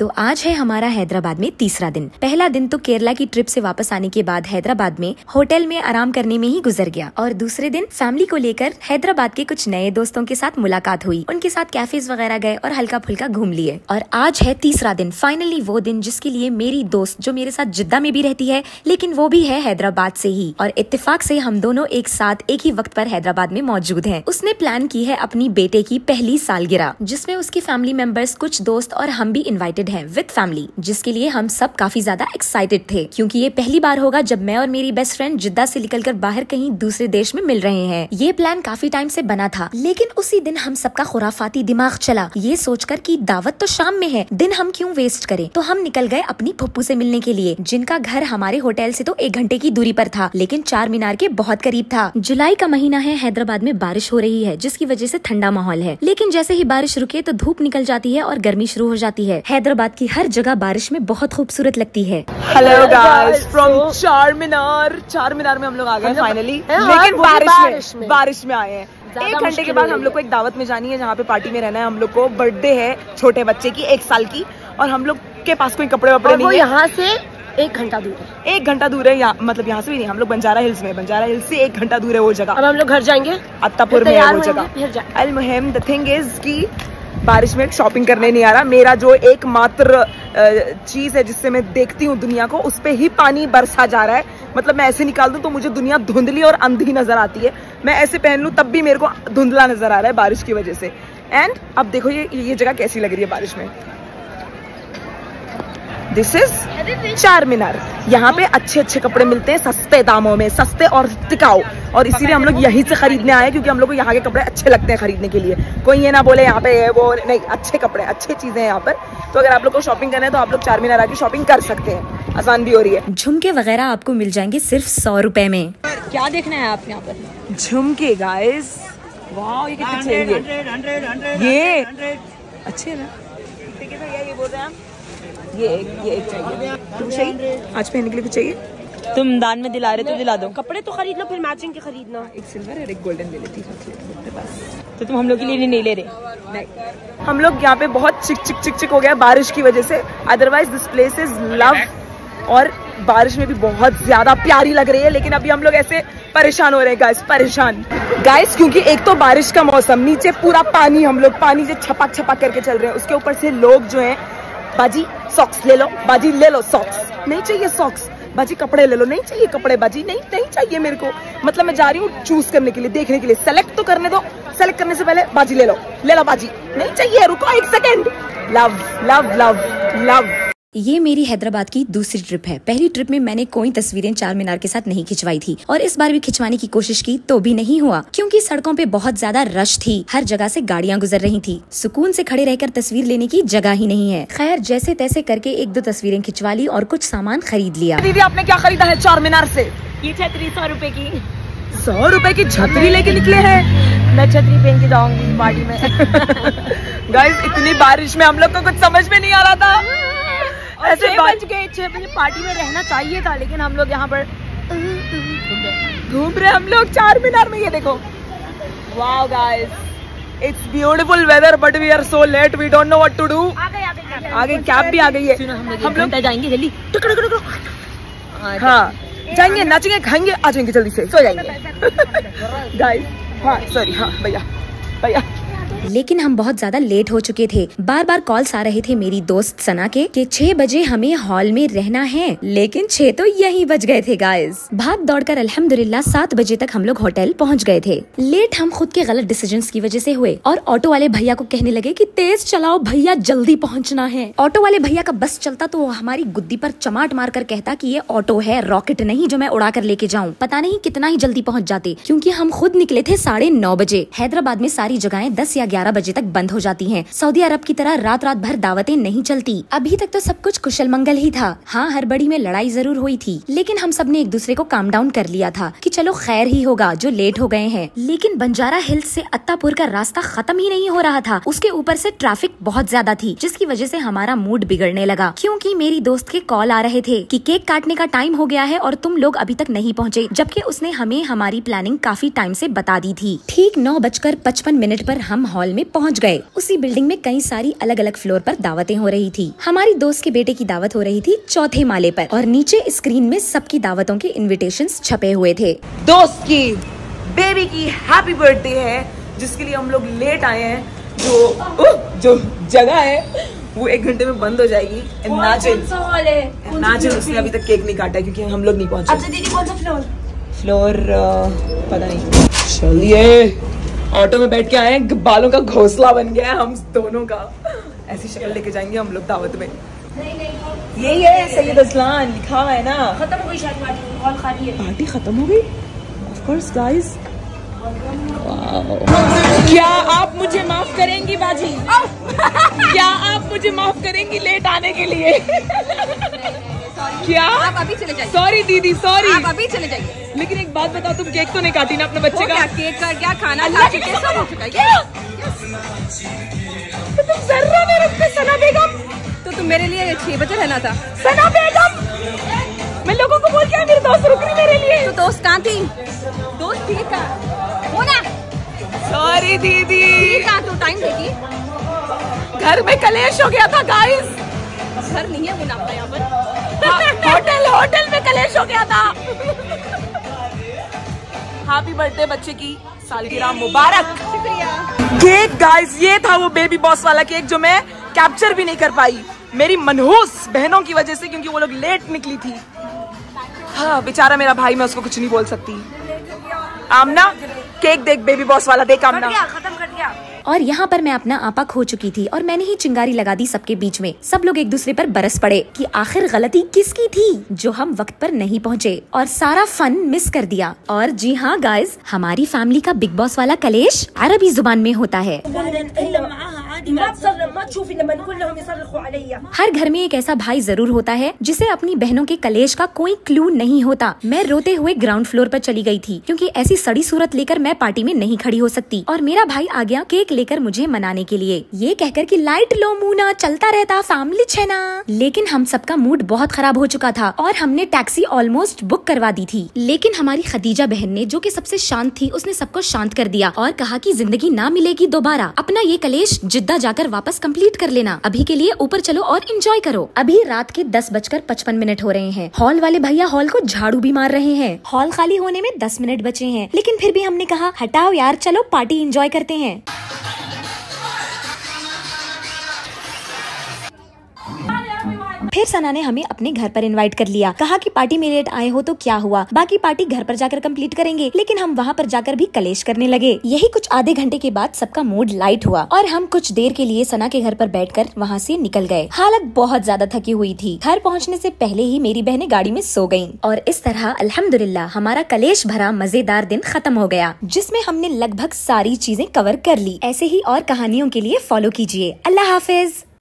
तो आज है हमारा हैदराबाद में तीसरा दिन। पहला दिन तो केरला की ट्रिप से वापस आने के बाद हैदराबाद में होटल में आराम करने में ही गुजर गया, और दूसरे दिन फैमिली को लेकर हैदराबाद के कुछ नए दोस्तों के साथ मुलाकात हुई, उनके साथ कैफेज वगैरह गए और हल्का फुल्का घूम लिए। और आज है तीसरा दिन, फाइनली वो दिन जिसके लिए मेरी दोस्त जो मेरे साथ जिद्दा में भी रहती है लेकिन वो भी है हैदराबाद से ही, और इत्तेफाक से हम दोनों एक साथ एक ही वक्त पर हैदराबाद में मौजूद हैं। उसने प्लान की है अपनी बेटे की पहली सालगिरह, जिसमें उसकी फैमिली मेंबर्स, कुछ दोस्त और हम भी इनवाइटेड हैं विद फैमिली, जिसके लिए हम सब काफी ज्यादा एक्साइटेड थे, क्योंकि ये पहली बार होगा जब मैं और मेरी बेस्ट फ्रेंड जिद्दा से निकलकर बाहर कहीं दूसरे देश में मिल रहे हैं। ये प्लान काफी टाइम से बना था, लेकिन उसी दिन हम सबका खुराफाती दिमाग चला ये सोचकर कि दावत तो शाम में है, दिन हम क्यों वेस्ट करें। तो हम निकल गए अपनी फुप्पू से मिलने के लिए, जिनका घर हमारे होटल से तो 1 घंटे की दूरी पर था, लेकिन चार मीनार के बहुत करीब था। जुलाई का महीना है, हैदराबाद में बारिश हो रही है, जिसकी वजह से ठंडा माहौल है, लेकिन जैसे ही बारिश रुके तो धूप निकल जाती है और गर्मी शुरू हो जाती है। हैदराबाद की हर जगह बारिश में बहुत खूबसूरत लगती है। हेलो गाइस फ्रॉम चार मीनार में हम लोग आ गए फाइनली, लेकिन बारिश में आए हैं। 1 घंटे के बाद हम लोग को एक दावत में जानी है, जहाँ पे पार्टी में रहना है। हम लोग को बर्थडे है छोटे बच्चे की 1 साल की, और हम लोग के पास कोई कपड़े वपड़े नहीं है। यहाँ से 1 घंटा दूर है, 1 घंटा दूर है, मतलब यहाँ से भी नहीं, हम लोग बंजारा हिल्स में, बंजारा हिल्स से 1 घंटा दूर है वो जगह। अब हम लोग घर जाएंगे, अत्तापुर में है वो जगह। अलमुहिम द थिंग इज कि बारिश में शॉपिंग करने नहीं आ रहा। मेरा जो एकमात्र चीज है जिससे मैं देखती हूँ दुनिया को, उस पे ही पानी बरसा जा रहा है। मतलब मैं ऐसे निकाल दूं तो मुझे दुनिया धुंधली और अंधी नजर आती है, मैं ऐसे पहन लूं तब भी मेरे को धुंधला नजर आ रहा है बारिश की वजह से। एंड अब देखो ये जगह कैसी लग रही है बारिश में। दिस इज चार मीनार। यहाँ पे अच्छे कपड़े मिलते हैं सस्ते दामों में, सस्ते और टिकाऊ, और इसीलिए हम लोग यहीं से खरीदने आए, क्योंकि हम लोग को यहाँ के कपड़े अच्छे लगते हैं खरीदने के लिए। कोई ये ना बोले यहाँ पे वो नहीं, अच्छे कपड़े, अच्छी चीजें हैं यहाँ पर। तो अगर आप लोग को शॉपिंग करना है तो आप लोग चार मीनार आके शॉपिंग कर सकते हैं, आसान भी हो रही है। झुमके वगैरह आपको मिल जाएंगे सिर्फ 100 रुपए में। क्या देखना है आप यहाँ पर? झुमके गाइस, वाह ये कितने चाहिए, ये अच्छे ना, ठीक है भैया, ये बोल रहे हैं आप, ये एक चाहिए। तुम चाहिए आज पहनने के लिए कुछ चाहिए? तुम दान में दिला रहे तो दिला दो। कपड़े तो खरीद लो, फिर मैचिंग के खरीदना। एक सिल्वर और एक गोल्डन ले लेती हूँ, तो तुम हम लोग के लिए नहीं ले रहे? नहीं, हम लोग यहाँ पे बहुत चिक हो गया बारिश की वजह से। Otherwise this place is love, और बारिश में भी बहुत ज्यादा प्यारी लग रही है। लेकिन अभी हम लोग ऐसे परेशान हो रहे हैं गाइस, परेशान गाइस, क्योंकि एक तो बारिश का मौसम, नीचे पूरा पानी, हम लोग पानी से छपाक करके चल रहे हैं, उसके ऊपर से लोग जो हैं, बाजी सॉक्स ले लो, बाजी ले लो सॉक्स, नहीं चाहिए सॉक्स, बाजी कपड़े ले लो, नहीं चाहिए कपड़े, बाजी नहीं चाहिए मेरे को। मतलब मैं जा रही हूँ चूज करने के लिए, देखने के लिए, सेलेक्ट तो करने दो, सेलेक्ट करने से पहले बाजी ले लो बाजी, नहीं चाहिए, रुको 1 second. Love love love love. ये मेरी हैदराबाद की दूसरी ट्रिप है। पहली ट्रिप में मैंने कोई तस्वीरें चार मीनार के साथ नहीं खिंचवाई थी, और इस बार भी खिंचवाने की कोशिश की तो भी नहीं हुआ, क्योंकि सड़कों पे बहुत ज्यादा रश थी, हर जगह से गाड़ियां गुजर रही थी, सुकून से खड़े रहकर तस्वीर लेने की जगह ही नहीं है। खैर जैसे तैसे करके 1-2 तस्वीरें खिंचवा ली और कुछ सामान खरीद लिया। दीदी आपने क्या खरीदा है चार मीनार से? ये छतरी 100 रुपए की। 100 रुपए की छतरी लेके निकले हैं? मैं छतरी पहन के जाऊंगी पार्टी में। गाइस इतनी बारिश में हम लोग को कुछ समझ में नहीं आ रहा था। ऐसे 6 बजे पार्टी में रहना चाहिए था, लेकिन हम लोग यहाँ पर घूम रहे हम लोग चार मीनार में। ये देखो, wow guys, it's beautiful weather, but we are so late, we don't know what to do. आगे कैब भी आ गई है, हम लोग जाएंगे जल्दी। हाँ जाएंगे, नाचेंगे, खाएंगे, आ जाएंगे जल्दी से, सो जाएंगे गाइस। हाँ सॉरी, हाँ भैया। लेकिन हम बहुत ज्यादा लेट हो चुके थे। बार कॉल्स आ रहे थे मेरी दोस्त सना के कि 6 बजे हमें हॉल में रहना है, लेकिन 6 तो यहीं बज गए थे गाइस। भाग दौड़कर अल्हम्दुलिल्लाह 7 बजे तक हम लोग होटल पहुंच गए थे। लेट हम खुद के गलत डिसीजंस की वजह से हुए, और ऑटो वाले भैया को कहने लगे कि तेज चलाओ भैया, जल्दी पहुँचना है। ऑटो वाले भैया का बस चलता तो हमारी गुद्दी पर चमाट मार कर कहता कि ये ऑटो है, रॉकेट नहीं जो मैं उड़ा कर लेके जाऊँ। पता नहीं कितना ही जल्दी पहुँच जाते, क्योंकि हम खुद निकले थे 9:30 बजे। हैदराबाद में सारी जगहें 10 या 11 बजे तक बंद हो जाती हैं। सऊदी अरब की तरह रात भर दावतें नहीं चलती। अभी तक तो सब कुछ कुशल मंगल ही था। हाँ, हड़बड़ी में लड़ाई जरूर हुई थी, लेकिन हम सब ने एक दूसरे को काम डाउन कर लिया था कि चलो खैर ही होगा जो लेट हो गए हैं। लेकिन बंजारा हिल्स से अत्तापुर का रास्ता खत्म ही नहीं हो रहा था, उसके ऊपर से ट्रैफिक बहुत ज्यादा थी, जिसकी वजह से हमारा मूड बिगड़ने लगा, क्योंकि मेरी दोस्त के कॉल आ रहे थे कि केक काटने का टाइम हो गया है और तुम लोग अभी तक नहीं पहुँचे, जबकि उसने हमें हमारी प्लानिंग काफी टाइम से बता दी थी। ठीक 9:55 पर हम हॉल में पहुंच गए। उसी बिल्डिंग में कई सारी अलग अलग फ्लोर पर दावतें हो रही थी। हमारी दोस्त के बेटे की दावत हो रही थी चौथे माले पर और नीचे स्क्रीन में सबकी दावतों के इन्विटेशंस छपे हुए थे। दोस्त की बेबी की हैप्पी बर्थडे है जिसके लिए हम लोग लेट आए हैं। जो जगह है वो 1 घंटे में बंद हो जाएगी। नाजिल उसने अभी तक केक नहीं काटा क्योंकि हम लोग नहीं पहुंचे। अच्छा दीदी कौन सा फ्लोर पता नहीं। चलिए ऑटो में बैठ के आए हैं, बालों का घोंसला बन गया है हम दोनों का। ऐसी शक्ल लेके जाएंगे हम लोग दावत में। यही है सैयद असलान लिखा हुआ है ना। खत्म हो गई शायद पार्टी, हॉल खाली है। पार्टी खत्म हो गई? Of course guys. क्या आप मुझे माफ करेंगी बाजी? क्या आप मुझे माफ करेंगी लेट आने के लिए? क्या आप अभी चले जाइए। सॉरी दीदी सॉरी। आप अभी चले जाइए। लेकिन एक बात बताओ, तुम केक तो नहीं काटी ना अपने बच्चे का? केक का क्या खाना खा चुके सब हो चुका है। तो तुम जर्रा मेरे पे सना बेगम। तो तुम मेरे लिए 6 बजे रहना था। सना बेगम मैं लोगों को बोल के मेरे दोस्त रुक रही मेरे लिए। तो दोस्त कहाँ थी? दोस्त थी कहाँ? वो ना। सॉरी दीदी। कहाँ तो टाइम देखी। घर में कलेश हो गया था गाइस। घर नहीं है मुना आपका यहाँ पर। होटल में कलेश हो गया था। हैप्पी बर्थडे बच्चे की सालगिरह मुबारक। शुक्रिया। केक गाइस ये था वो बेबी बॉस वाला केक जो मैं कैप्चर भी नहीं कर पाई मेरी मनहूस बहनों की वजह से, क्योंकि वो लोग लेट निकली थी। हाँ बेचारा मेरा भाई, मैं उसको कुछ नहीं बोल सकती। आमना केक देख, बेबी बॉस वाला देख आमना। खत्म कर गया। और यहाँ पर मैं अपना आपा खो चुकी थी और मैंने ही चिंगारी लगा दी सबके बीच में। सब लोग एक दूसरे पर बरस पड़े कि आखिर गलती किसकी थी जो हम वक्त पर नहीं पहुँचे और सारा फन मिस कर दिया। और जी हाँ गाइज, हमारी फैमिली का बिग बॉस वाला कलेश अरबी जुबान में होता है। हर घर में एक ऐसा भाई जरूर होता है जिसे अपनी बहनों के कलेश का कोई क्लू नहीं होता। मैं रोते हुए ग्राउंड फ्लोर पर चली गई थी क्योंकि ऐसी सड़ी सूरत लेकर मैं पार्टी में नहीं खड़ी हो सकती और मेरा भाई आ गया केक लेकर मुझे मनाने के लिए, ये कहकर कि लाइट लो मुना चलता रहता फैमिली है ना। लेकिन हम सबका मूड बहुत खराब हो चुका था और हमने टैक्सी ऑलमोस्ट बुक करवा दी थी। लेकिन हमारी खदीजा बहन ने, जो कि सबसे शांत थी, उसने सबको शांत कर दिया और कहा कि जिंदगी ना मिलेगी दोबारा, अपना ये कलेश जिद्दा जाकर वापस कंप्लीट कर लेना। अभी के लिए ऊपर चलो और एंजॉय करो। अभी रात के 10:55 हो रहे हैं। हॉल वाले भैया हॉल को झाड़ू भी मार रहे हैं। हॉल खाली होने में 10 मिनट बचे हैं, लेकिन फिर भी हमने कहा हटाओ यार, चलो पार्टी एंजॉय करते हैं। फिर सना ने हमें अपने घर पर इनवाइट कर लिया। कहा कि पार्टी में लेट आए हो तो क्या हुआ, बाकी पार्टी घर पर जाकर कंप्लीट करेंगे। लेकिन हम वहाँ पर जाकर भी कलेश करने लगे। यही कुछ आधे घंटे के बाद सबका मूड लाइट हुआ और हम कुछ देर के लिए सना के घर पर बैठकर वहाँ से निकल गए। हालत बहुत ज्यादा थकी हुई थी। घर पहुँचने से पहले ही मेरी बहनें गाड़ी में सो गयी और इस तरह अल्हम्दुलिल्लाह हमारा कलेश भरा मजेदार दिन खत्म हो गया, जिसमें हमने लगभग सारी चीजें कवर कर ली। ऐसे ही और कहानियों के लिए फॉलो कीजिए। अल्लाह हाफिज।